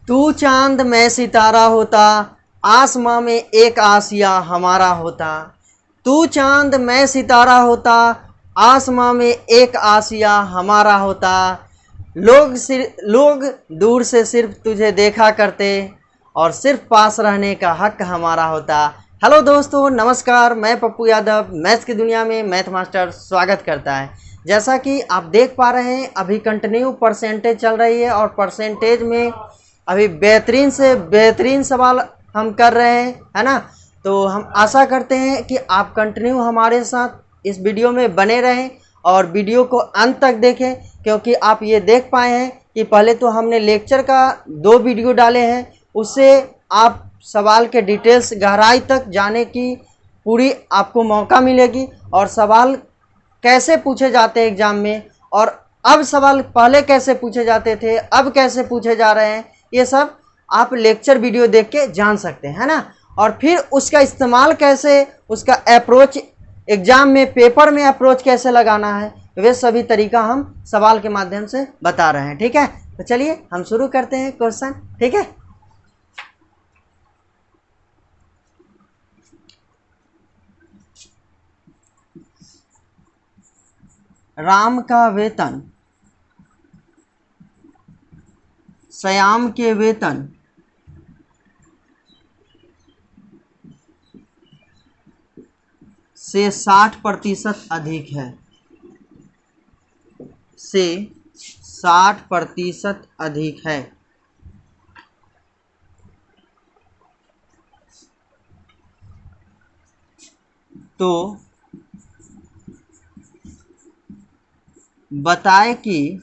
तू चांद मैं सितारा होता, आसमां में एक आसिया हमारा होता। तू चांद मैं सितारा होता, आसमां में एक आसिया हमारा होता। लोग दूर से सिर्फ तुझे देखा करते और सिर्फ पास रहने का हक हमारा होता। हेलो दोस्तों, नमस्कार। मैं पप्पू यादव मैथ्स की दुनिया में मैथ मास्टर स्वागत करता है। जैसा कि आप देख पा रहे हैं, अभी कंटिन्यू परसेंटेज चल रही है और परसेंटेज में अभी बेहतरीन से बेहतरीन सवाल हम कर रहे हैं, है ना। तो हम आशा करते हैं कि आप कंटिन्यू हमारे साथ इस वीडियो में बने रहें और वीडियो को अंत तक देखें, क्योंकि आप ये देख पाए हैं कि पहले तो हमने लेक्चर का 2 वीडियो डाले हैं। उससे आप सवाल के डिटेल्स गहराई तक जाने की पूरी आपको मौका मिलेगी और सवाल कैसे पूछे जाते हैं एग्ज़ाम में, और अब सवाल पहले कैसे पूछे जाते थे, अब कैसे पूछे जा रहे हैं, ये सब आप लेक्चर वीडियो देख के जान सकते हैं, है ना। और फिर उसका इस्तेमाल कैसे, उसका अप्रोच एग्ज़ाम में पेपर में अप्रोच कैसे लगाना है, वे सभी तरीका हम सवाल के माध्यम से बता रहे हैं। ठीक है, तो चलिए हम शुरू करते हैं क्वेश्चन। ठीक है, राम का वेतन श्याम के वेतन से 60% अधिक है, से 60% अधिक है। तो बताए कि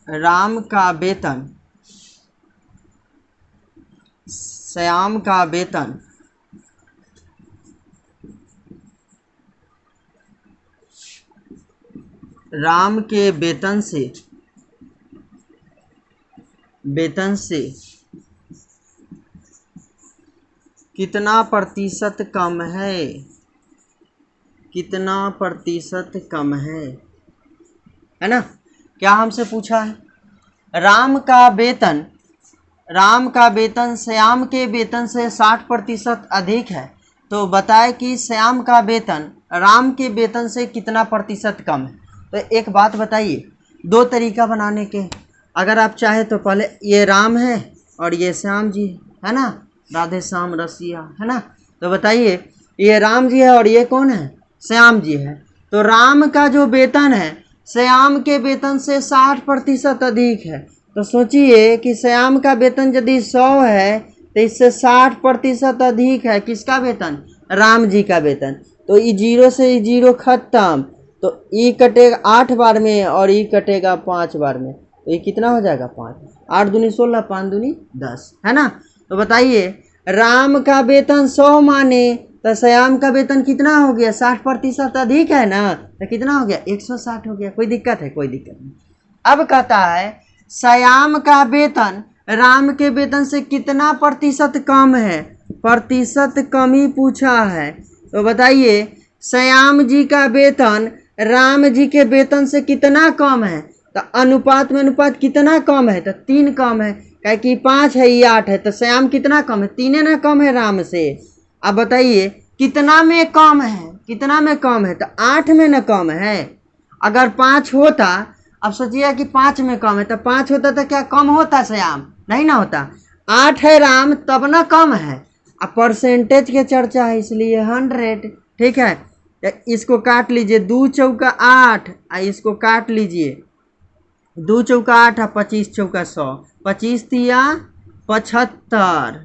राम का वेतन श्याम का वेतन राम के वेतन से कितना प्रतिशत कम है, कितना प्रतिशत कम है ना। क्या हमसे पूछा है? राम का वेतन श्याम के वेतन से 60% अधिक है, तो बताए कि श्याम का वेतन राम के वेतन से कितना प्रतिशत कम है। तो एक बात बताइए, 2 तरीका बनाने के। अगर आप चाहे तो पहले ये राम है और ये श्याम जी है ना, राधे श्याम रसिया, है ना। तो बताइए, ये राम जी है और ये कौन है? श्याम जी है। तो राम का जो वेतन है श्याम के वेतन से 60% अधिक है। तो सोचिए कि श्याम का वेतन यदि 100 है तो इससे 60% अधिक है किसका वेतन? राम जी का वेतन। तो ई 0 से ई 0 खत्म, तो ई कटेगा 8 बार में और ई कटेगा 5 बार में, तो ये कितना हो जाएगा? 5। 8 दूनी 16, 5 दूनी 10, है ना। तो बताइए, राम का वेतन 100 माने तो श्याम का वेतन कितना हो गया? 60% अधिक है ना, तो कितना हो गया? 160 हो गया। कोई दिक्कत है? कोई दिक्कत नहीं। अब कहता है श्याम का वेतन राम के वेतन से कितना प्रतिशत कम है, प्रतिशत कमी पूछा है। तो बताइए, श्याम जी का वेतन राम जी के वेतन से कितना कम है? तो अनुपात में अनुपात कितना कम है? तो 3 कम है, क्या कि 5 है, ये 8 है, तो श्याम कितना कम है? 3 ना कम है राम से। अब बताइए कितना में कम है, कितना में कम है? तो 8 में ना कम है। अगर 5 होता, अब सोचिए कि 5 में कम है, तो 5 होता तो क्या कम होता श्याम? नहीं ना होता। 8 है राम तब ना कम है। अब परसेंटेज के चर्चा है इसलिए 100। ठीक है, इसको काट लीजिए, 2 चौका 8, इसको काट लीजिए, 2 चौका 8 और 25 चौका 100, 25 तिया 75,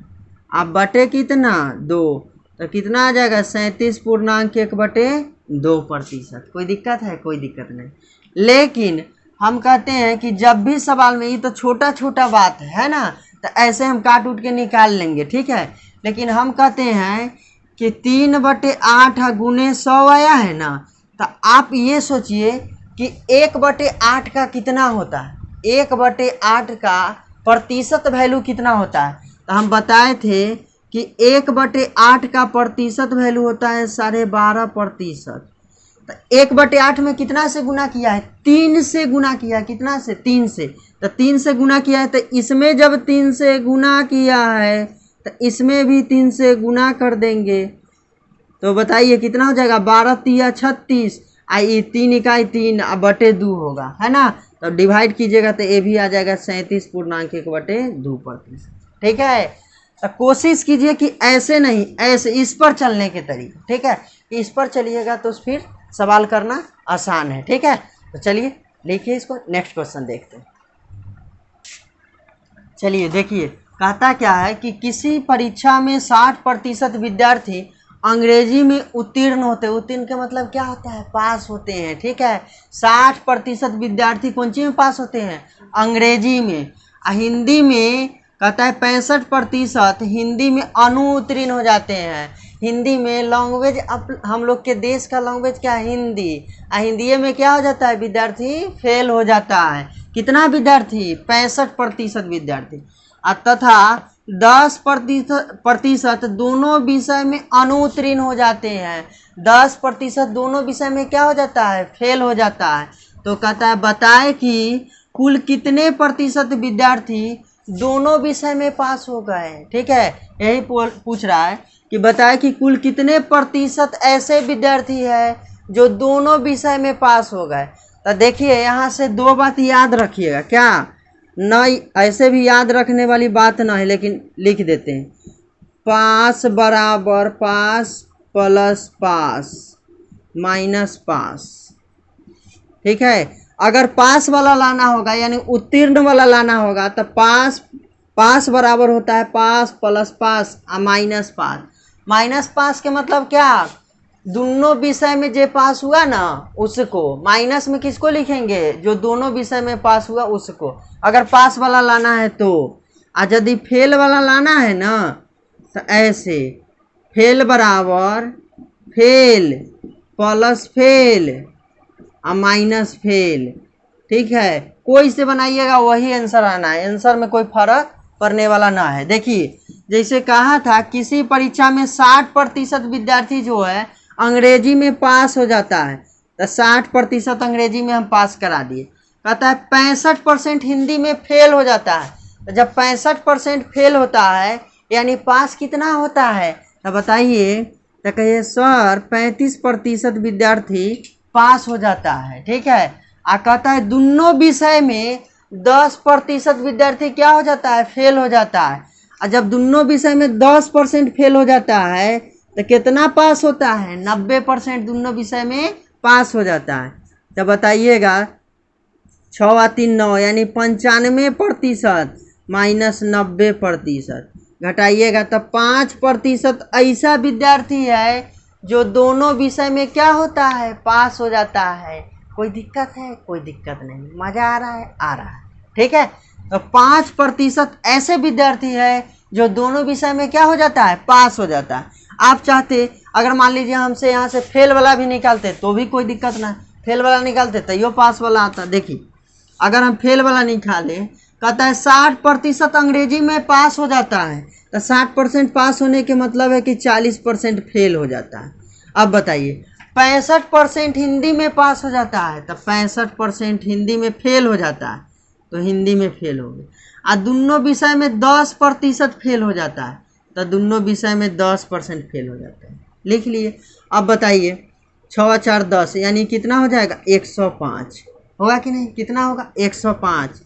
अब बटे कितना? 2, तो कितना आ जाएगा? 37.1/2%। कोई दिक्कत है? कोई दिक्कत नहीं। लेकिन हम कहते हैं कि जब भी सवाल में, ये तो छोटा छोटा बात है ना, तो ऐसे हम काट उठ के निकाल लेंगे, ठीक है। लेकिन हम कहते हैं कि 3/8 गुने 100 आया है ना, तो आप ये सोचिए कि 1/8 का कितना होता है? 1/8 का प्रतिशत वैल्यू कितना होता है? तो हम बताए थे कि 1/8 का प्रतिशत वैल्यू होता है 12.5%। तो 1/8 में कितना से गुना किया है? 3 से गुना किया। कितना से? 3 से। तो 3 से गुना किया है, तो इसमें जब 3 से गुना किया है तो इसमें भी 3 से गुना कर देंगे। तो बताइए कितना हो जाएगा? 12 तिया 36, आई 3 इकाई 3 बटे 2 होगा, है ना। तो डिवाइड कीजिएगा तो ये भी आ जाएगा 37.1/2%। ठीक है। तो कोशिश कीजिए कि ऐसे नहीं, ऐसे इस पर चलने के तरीके। ठीक है, इस पर चलिएगा तो फिर सवाल करना आसान है। ठीक है, तो चलिए लिखिए इसको। नेक्स्ट क्वेश्चन देखते हैं। चलिए देखिए, कहता क्या है कि किसी परीक्षा में 60% विद्यार्थी अंग्रेजी में उत्तीर्ण होते हैं। उत्तीर्ण का मतलब क्या होता है? पास होते हैं। ठीक है, 60% विद्यार्थी कौन सी में पास होते हैं? अंग्रेजी में। हिंदी में कहता है 65% हिंदी में अनुत्तीर्ण हो जाते हैं। हिंदी में लैंग्वेज, हम लोग के देश का लैंग्वेज क्या है? हिंदी। हिंदी में क्या हो जाता है? विद्यार्थी फेल हो जाता है। कितना विद्यार्थी? 65% विद्यार्थी। तथा 10% दोनों विषय में अनुत्तीर्ण हो जाते हैं। 10% दोनों विषय में क्या हो जाता है? फेल हो जाता है। तो कहता है बताए कि कुल कितने प्रतिशत विद्यार्थी दोनों विषय में पास हो गए। ठीक है, यही पूछ रहा है कि बताए कि कुल कितने प्रतिशत ऐसे विद्यार्थी है जो दोनों विषय में पास हो गए। तो देखिए यहाँ से दो बात याद रखिएगा। क्या? न ऐसे भी याद रखने वाली बात ना है, लेकिन लिख देते हैं। पास बराबर पास प्लस पास माइनस पास। ठीक है, अगर पास वाला लाना होगा यानी उत्तीर्ण वाला लाना होगा तो पास बराबर होता है पास प्लस पास माइनस पास। माइनस पास के मतलब क्या? दोनों विषय में जो पास हुआ ना उसको। माइनस में किसको लिखेंगे? जो दोनों विषय में पास हुआ उसको, अगर पास वाला लाना है तो। यदि फेल वाला लाना है ना तो ऐसे, फेल बराबर fail plus fail minus fail. ठीक है, कोई से बनाइएगा वही आंसर आना है। आंसर में कोई फर्क पड़ने वाला ना है। देखिए जैसे कहा था किसी परीक्षा में 60% विद्यार्थी जो है अंग्रेजी में पास हो जाता है, तो 60% अंग्रेजी में हम पास करा दिए। कहता है 65% हिंदी में फेल हो जाता है। तो जब 65% फेल होता है यानी पास कितना होता है? तो बताइए। तो कहिए सर 35% विद्यार्थी पास हो जाता है। ठीक है, कहता है दोनों विषय में 10% विद्यार्थी क्या हो जाता है? फेल हो जाता है। और जब दोनों विषय में 10% फेल हो जाता है तो कितना पास होता है? 90% दोनों विषय में पास हो जाता है। तो बताइएगा 6 × 3 9 यानी 95% माइनस 90%। घटाइएगा तो 5% ऐसा विद्यार्थी है जो दोनों विषय में क्या होता है? पास हो जाता है। कोई दिक्कत है? कोई दिक्कत नहीं। मजा आ रहा है? आ रहा है। ठीक है, तो 5% ऐसे विद्यार्थी है जो दोनों विषय में क्या हो जाता है? पास हो जाता है। आप चाहते अगर मान लीजिए हमसे यहाँ से फेल वाला भी निकालते तो भी कोई दिक्कत ना, फेल वाला निकालते तो यो पास वाला आता। देखिए अगर हम फेल वाला निकाले, कहता है 60% अंग्रेजी में पास हो जाता है। तो 60% पास होने के मतलब है कि 40% फेल हो जाता है। अब बताइए 65% हिंदी में पास हो जाता है, तो 65% हिंदी में फेल हो जाता है, तो हिंदी में फेल हो गए। और दोनों विषय में 10% फेल हो जाता है, तो दोनों विषय में 10% फेल हो जाता है। लिख लिए। अब बताइए 6 × 4 10 यानी कितना हो जाएगा? 105 होगा कि नहीं? कितना होगा? 105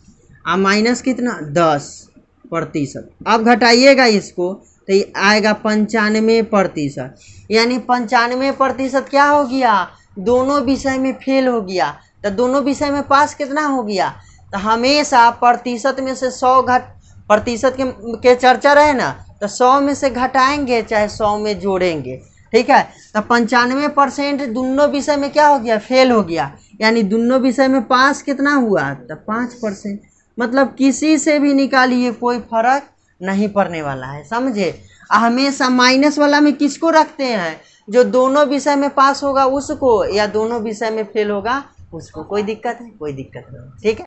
और माइनस कितना? 10%। अब घटाइएगा इसको तो ये आएगा 95%। यानी 95% क्या हो गया? दोनों विषय में फेल हो गया। तो दोनों विषय में पास कितना हो गया? तो हमेशा प्रतिशत में से 100 प्रतिशत के चर्चा रहे ना, तो 100 में से घटाएंगे चाहे 100 में जोड़ेंगे। ठीक है, तो 95% दोनों विषय में क्या हो गया? फेल हो गया। यानी दोनों विषय में पास कितना हुआ? तो 5%। मतलब किसी से भी निकालिए कोई फर्क नहीं पड़ने वाला है, समझे। हमेशा माइनस वाला में किसको रखते हैं? जो दोनों विषय में पास होगा उसको, या दोनों विषय में फेल होगा उसको। कोई दिक्कत है? कोई दिक्कत नहीं। ठीक है,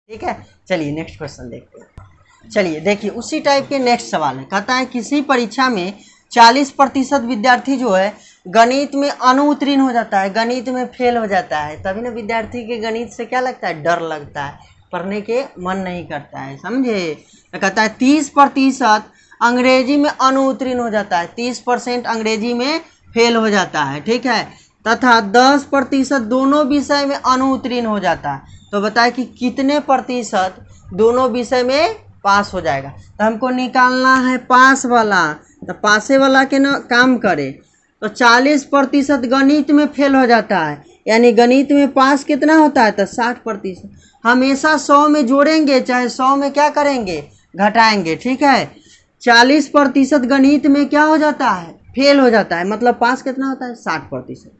ठीक है, चलिए नेक्स्ट क्वेश्चन देखते हैं। चलिए देखिए उसी टाइप के नेक्स्ट सवाल है, कहता है किसी परीक्षा में 40% विद्यार्थी जो है गणित में अनुत्तीर्ण हो जाता है, गणित में फेल हो जाता है, तभी ना विद्यार्थी के गणित से क्या लगता है, डर लगता है, पढ़ने के मन नहीं करता है, समझे। तो कहता है 30% अंग्रेजी में अनुत्तीर्ण हो जाता है, 30% अंग्रेजी में फेल हो जाता है, ठीक है, तथा 10% दोनों विषय में अनुत्तीर्ण हो जाता है। तो बताए कि कितने प्रतिशत दोनों विषय में पास हो जाएगा। तो हमको निकालना है पास वाला, तो पासे वाला के ना काम करे। तो 40% गणित में फेल हो जाता है, यानी गणित में पास कितना होता है, तो 60%। हमेशा 100 में जोड़ेंगे, चाहे 100 में क्या करेंगे, घटाएंगे, ठीक है। 40% गणित में क्या हो जाता है, फेल हो जाता है, मतलब पास कितना होता है, 60%।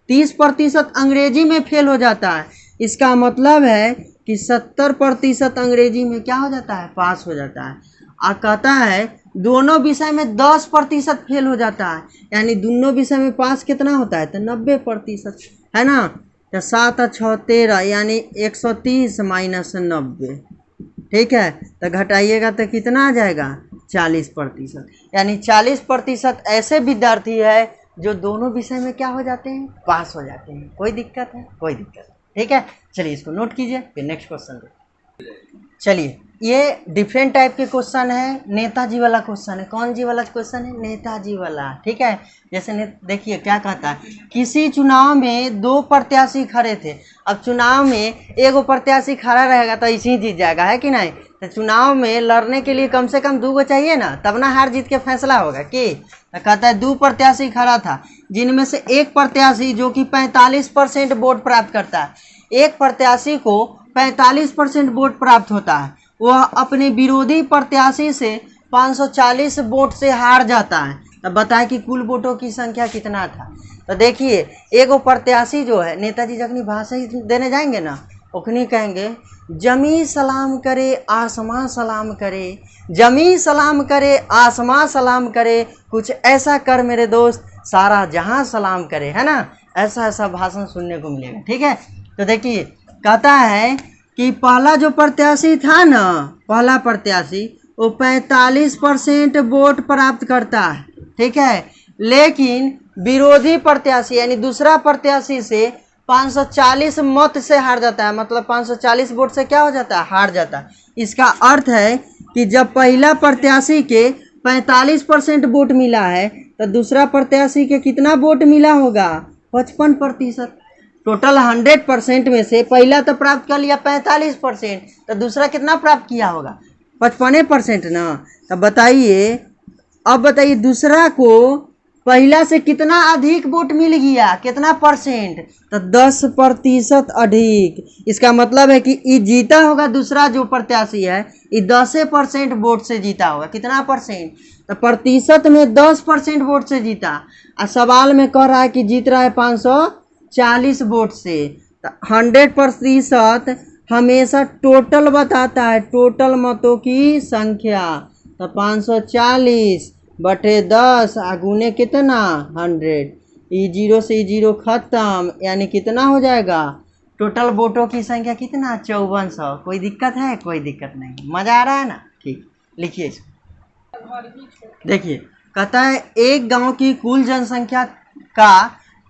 30% अंग्रेजी में फेल हो जाता है, इसका मतलब है कि 70% अंग्रेजी में क्या हो जाता है, पास हो जाता है। और कहता है दोनों विषय में 10% फेल हो जाता है, यानी दोनों विषय में पास कितना होता है, तो 90%, है ना। तो 7 और 6 13, यानी 130 माइनस 90, ठीक है। तो घटाइएगा तो कितना आ जाएगा, 40%, यानी 40% ऐसे विद्यार्थी है जो दोनों विषय में क्या हो जाते हैं, पास हो जाते हैं। कोई दिक्कत है, कोई दिक्कत, ठीक है। चलिए इसको नोट कीजिए, फिर नेक्स्ट क्वेश्चन। चलिए ये डिफरेंट टाइप के क्वेश्चन है, नेताजी वाला क्वेश्चन है। कौन जी वाला क्वेश्चन है, नेताजी वाला, ठीक है। जैसे देखिए क्या कहता है, किसी चुनाव में 2 प्रत्याशी खड़े थे। अब चुनाव में एगो प्रत्याशी खड़ा रहेगा तो इसी जीत जाएगा, है कि नहीं। तो चुनाव में लड़ने के लिए कम से कम 2 चाहिए ना, तब ना हार जीत के फैसला होगा कि। तो कहता है 2 प्रत्याशी खड़ा था, जिनमें से एक प्रत्याशी जो कि 45% वोट प्राप्त करता है, एक प्रत्याशी को 45% वोट प्राप्त होता है, वह अपने विरोधी प्रत्याशी से 540 वोट से हार जाता है। तब बताए कि कुल वोटों की संख्या कितना था। तो देखिए एगो प्रत्याशी जो है, नेताजी जखनी भाषण देने जाएंगे ना, उखनी कहेंगे जमी सलाम करे आसमां सलाम करे, जमी सलाम करे आसमां सलाम करे, कुछ ऐसा कर मेरे दोस्त सारा जहां सलाम करे, है ना। ऐसा ऐसा भाषण सुनने को मिलेगा, ठीक है। तो देखिए कहता है कि पहला जो प्रत्याशी था ना, पहला प्रत्याशी वो 45% वोट प्राप्त करता है, ठीक है, लेकिन विरोधी प्रत्याशी यानी दूसरा प्रत्याशी से 540 मत से हार जाता है, मतलब 540 वोट से क्या हो जाता है, हार जाता है। इसका अर्थ है कि जब पहला प्रत्याशी के 45% वोट मिला है तो दूसरा प्रत्याशी के कितना वोट मिला होगा, 55%। टोटल 100% में से पहला तो प्राप्त कर लिया 45%, तो दूसरा कितना प्राप्त किया होगा, 55% ना। तो बताइए, अब बताइए दूसरा को पहला से कितना अधिक वोट मिल गया, कितना परसेंट, तो 10% अधिक। इसका मतलब है कि ये जीता होगा, दूसरा जो प्रत्याशी है ये 10% वोट से जीता होगा। कितना परसेंट, तो प्रतिशत में 10% वोट से जीता। और सवाल में कह रहा है कि जीत रहा है 540 वोट से। 100% हमेशा टोटल बताता है, टोटल मतों की संख्या। तो 540 बटे 10 गुने कितना 100, ई 0 से ई 0 खत्म, यानी कितना हो जाएगा, टोटल वोटों की संख्या कितना 5400। कोई दिक्कत है, कोई दिक्कत नहीं, मजा आ रहा है ना, ठीक। लिखिए इसको। देखिए कहता है एक गांव की कुल जनसंख्या का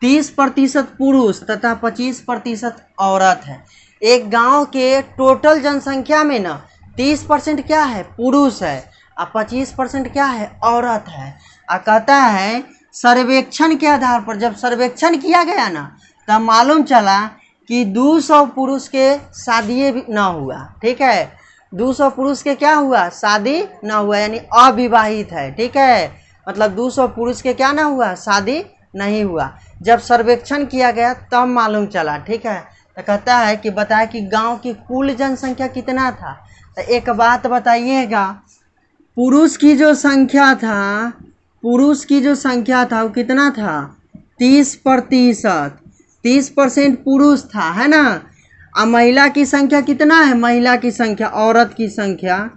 30% पुरुष तथा 25% औरत है। एक गांव के टोटल जनसंख्या में ना 30% क्या है, पुरुष है, और 25% क्या है, औरत है। और कहता है सर्वेक्षण के आधार पर, जब सर्वेक्षण किया गया ना तब मालूम चला कि 200 पुरुष के शादी ना हुआ, ठीक है, 200 पुरुष के क्या हुआ, शादी ना हुआ, यानी अविवाहित है, ठीक है। मतलब 200 पुरुष के क्या ना हुआ, शादी नहीं हुआ। जब सर्वेक्षण किया गया तब मालूम चला, ठीक है। तो कहता है कि बताया कि गांव की कुल जनसंख्या कितना था। तो एक बात बताइएगा, पुरुष की जो संख्या था, पुरुष की जो संख्या था वो कितना था, 30%। 30% पुरुष था, है ना। और महिला की संख्या कितना है, महिला की संख्या, औरत की संख्या,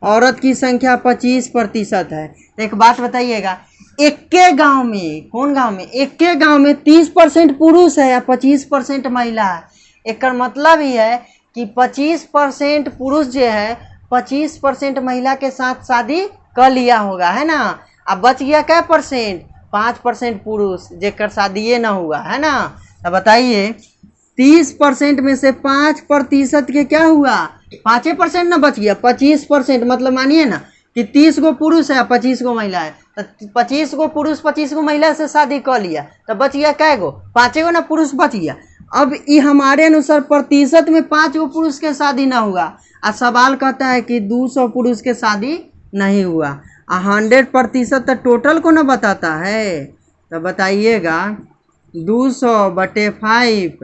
औरत की संख्या 25% है। एक बात बताइएगा, एक के गांव में, कौन गांव में, एक के गांव में 30% पुरुष है या 25% महिला है। एक मतलब ही है कि 25% पुरुष जो है 25% महिला के साथ शादी कर लिया होगा, है ना। अब बच गया क्या परसेंट, 5% पुरुष जेकर शादी ना हुआ, है ना। तो बताइए 30% में से 5% के क्या हुआ, 5% ना बच गया, 25%, मतलब मानिए ना कि 30 गो पुरुष है 25 गो महिला है, तो 25 गो पुरुष 25 गो महिला से शादी कर लिया, तो बच गया कै गो, 5 गो ना पुरुष बच गया। अब ये हमारे अनुसार प्रतिशत में 5 गो पुरुष के शादी ना हुआ, और सवाल कहता है कि 200 पुरुष के शादी नहीं हुआ, 100% तो टोटल को ना बताता है। तो बताइएगा 200/5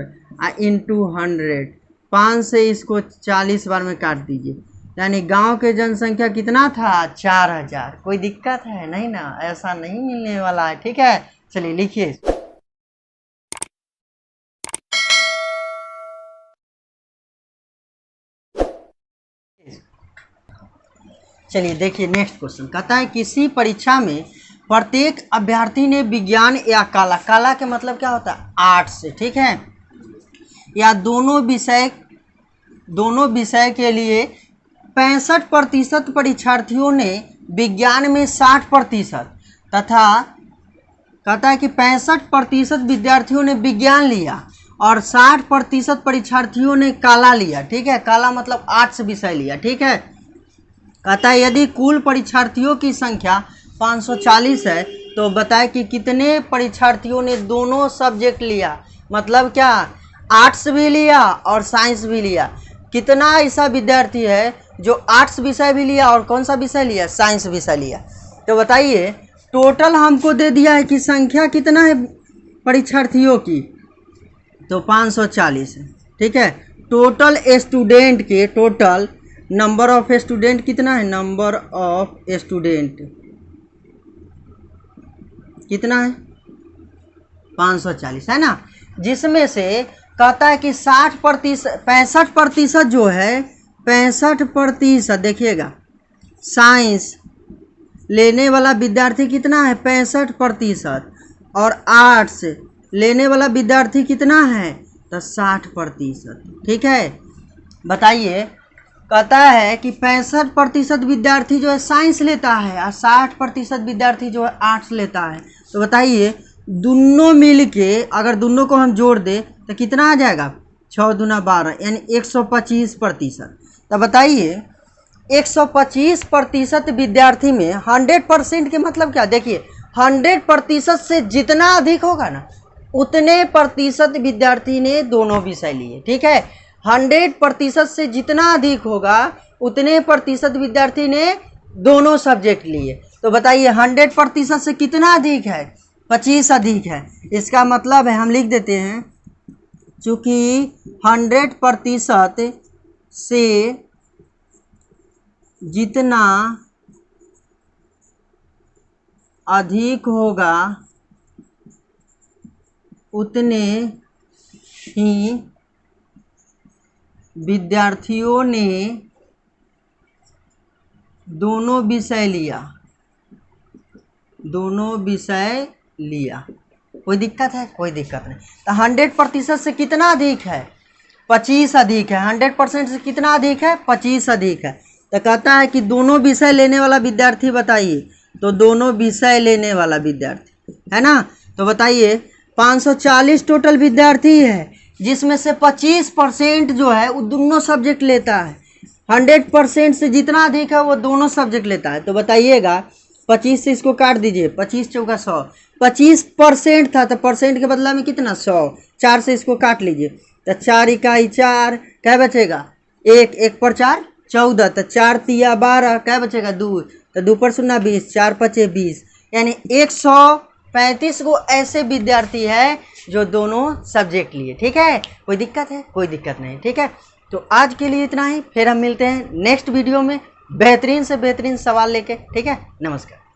इंटू 100, 5 से इसको 40 बार में काट दीजिए, यानी गांव के जनसंख्या कितना था, 4000। कोई दिक्कत है नहीं ना, ऐसा नहीं मिलने वाला है, ठीक है। चलिए लिखिए। चलिए देखिए नेक्स्ट क्वेश्चन कहता है किसी परीक्षा में प्रत्येक अभ्यर्थी ने विज्ञान या कला, कला के मतलब क्या होता है, आर्ट्स से, ठीक है, या दोनों विषय के लिए 65% परीक्षार्थियों ने विज्ञान में 60% तथा कहता है कि 65% विद्यार्थियों ने विज्ञान लिया और 60% परीक्षार्थियों ने कला लिया, ठीक है। कला मतलब आर्ट्स विषय लिया, ठीक है। कहता है यदि कुल परीक्षार्थियों की संख्या 540 है तो बताए कि कितने परीक्षार्थियों ने दोनों सब्जेक्ट लिया, मतलब क्या, आर्ट्स भी लिया और साइंस भी लिया। कितना ऐसा विद्यार्थी है जो आर्ट्स विषय भी लिया और कौन सा विषय लिया, साइंस विषय लिया। तो बताइए टोटल हमको दे दिया है कि संख्या कितना है परीक्षार्थियों की, तो 540 है, ठीक है। टोटल स्टूडेंट के, टोटल नंबर ऑफ स्टूडेंट कितना है, नंबर ऑफ स्टूडेंट कितना है, 540, है ना। जिसमें से कहता है कि 65% जो है, 65% देखिएगा, साइंस लेने वाला विद्यार्थी कितना है, 65%, और आर्ट्स लेने वाला विद्यार्थी कितना है, तो 60%, ठीक है। बताइए कहता है कि 65% विद्यार्थी जो है साइंस लेता है और 60% विद्यार्थी जो है आर्ट्स लेता है। तो बताइए दोनों मिल के अगर दोनों को हम जोड़ दें तो कितना आ जाएगा, 6 दूना 12, यानी 125%। तो बताइए 125% विद्यार्थी में 100% के मतलब क्या, देखिए 100% से जितना अधिक होगा ना उतने प्रतिशत विद्यार्थी ने दोनों विषय लिए, ठीक है। 100% से जितना अधिक होगा उतने प्रतिशत विद्यार्थी ने दोनों सब्जेक्ट लिए। तो बताइए 100% से कितना अधिक है, 25 अधिक है। इसका मतलब है हम लिख देते हैं, चूँकि 100% से जितना अधिक होगा उतने ही विद्यार्थियों ने दोनों विषय लिया। कोई दिक्कत है, कोई दिक्कत नहीं। तो 100% से कितना अधिक है, 25 अधिक है। 100% से कितना अधिक है, 25 अधिक है। तो कहता है कि दोनों विषय लेने वाला विद्यार्थी बताइए, तो दोनों विषय लेने वाला विद्यार्थी, है ना। तो बताइए 540 टोटल विद्यार्थी है, जिसमें से 25% जो है वो दोनों सब्जेक्ट लेता है। 100% से जितना अधिक है वो दोनों सब्जेक्ट लेता है। तो बताइएगा 25 से इसको काट दीजिए, 25 चौका 100, 25% था तो परसेंट के बदला में कितना, 100। 4 से इसको काट लीजिए तो 4 इकाई 4, क्या बचेगा, 1, 1 पर 4 14, तो 4 तिया 12, क्या बचेगा 2, तो 2 पर 0 20, 4 5 20, यानी 135 को ऐसे विद्यार्थी है जो दोनों सब्जेक्ट लिए, ठीक है। कोई दिक्कत है, कोई दिक्कत नहीं, ठीक है। तो आज के लिए इतना ही, फिर हम मिलते हैं नेक्स्ट वीडियो में बेहतरीन से बेहतरीन सवाल लेके, ठीक है। नमस्कार।